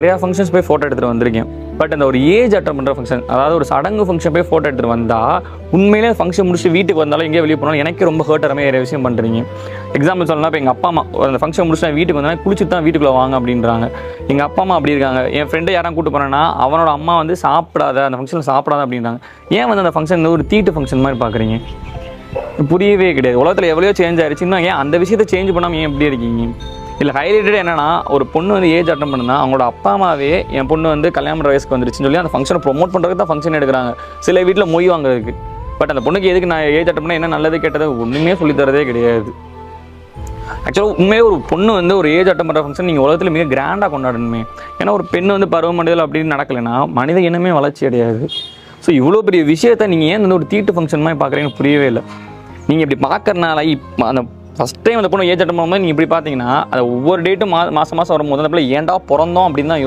நிறையா ஃபங்க்ஷன்ஸ் போய் ஃபோட்டோ எடுத்துகிட்டு வந்திருக்கேன். பட் அந்த ஒரு ஏஜ் அட்டன் பண்ணுற ஃபங்க்ஷன், அதாவது ஒரு சடங்கு ஃபங்க்ஷன் போய் ஃபோட்டோ எடுத்துகிட்டு வந்தால் உண்மையிலே ஃபங்க்ஷன் முடிச்சு வீட்டுக்கு வந்தாலும் எங்கேயே வெளியே போனாலும் எனக்கு ரொம்ப ஹர்ட் ஆகிற நிறைய விஷயம் பண்ணுறீங்க. எக்ஸாம்பிள் சொல்லலாம், இப்போ எங்கள் அப்பா அம்மா அந்த ஃபங்க்ஷன் முடிச்சு நான் வீட்டுக்கு வந்தேன், குளிச்சுட்டு தான் வீட்டுக்குள்ளே வாங்க அப்படின்றாங்க. எங்கள் அப்பா அம்மா அப்படி இருக்காங்க. என் ஃப்ரெண்டு யாரும் கூட்டு போனேன்னா அவனோட அம்மா வந்து சாப்பிடாத, அந்த ஃபங்க்ஷனில் சாப்பிடாத அப்படின்றாங்க. ஏன் வந்து அந்த ஃபங்க்ஷன் ஒரு தீட்டு ஃபங்க்ஷன் மாதிரி பார்க்குறீங்க? புரியவே கிடையாது. உலகத்தில் எவ்வளோ சேஞ்ச் ஆயிடுச்சுன்னா ஏன் அந்த விஷயத்தை சேஞ்ச் பண்ணாமல் ஏன் எப்படி இருக்கீங்க? இல்லை ஹைலைட்டட் என்னன்னா, ஒரு பொண்ணு வந்து ஏஜ் அட்டன் பண்ணுனா அவங்களோட அப்பா அம்மாவே என் பொண்ணு வந்து கல்யாணம் பண்ணுற வயசுக்கு வந்துருச்சுன்னு சொல்லி அந்த ஃபங்க்ஷனை ப்ரொமோட் பண்ணுறதுக்கு தான் ஃபங்க்ஷன் எடுக்கிறாங்க. சில வீட்டில் மொய் வாங்குறதுக்கு. பட் அந்த பொண்ணுக்கு எதுக்கு நான் ஏஜ் அட்டன் பண்ணால் என்ன நல்லது கேட்டதை ஒன்றுமே சொல்லித்தரதே கிடையாது. ஆக்சுவலாக உண்மையே ஒரு பொண்ணு வந்து ஒரு ஏஜ் அட்டன் பண்ணுற ஃபங்க்ஷன் நீங்கள் உலகத்தில் மிக கிராண்டாக கொண்டாடணுமே. ஏன்னா ஒரு பெண் வந்து பருவமடைதல் அப்படின்னு நடக்கலைன்னா மனித இனமே வளர்ச்சி அடையாது. ஸோ இவ்வளோ பெரிய விஷயத்தை நீங்கள் ஏன் வந்து ஒரு தீட்டு ஃபங்க்ஷன் மாதிரி பார்க்குறீங்கன்னு புரியவே இல்லை. நீங்கள் இப்படி பார்க்கறனால அந்த ஃபஸ்ட் டைம் அந்த பொண்ணு ஏஜ் அட்டன் பண்ணும்போது நீங்கள் இப்படி பார்த்தீங்கன்னா, அது ஒவ்வொரு டேட்டும் மாதம் வரும்போது அந்த பிள்ளை ஏன்டா பிறந்தோம் அப்படின்னு தான் யோசிக்கும்.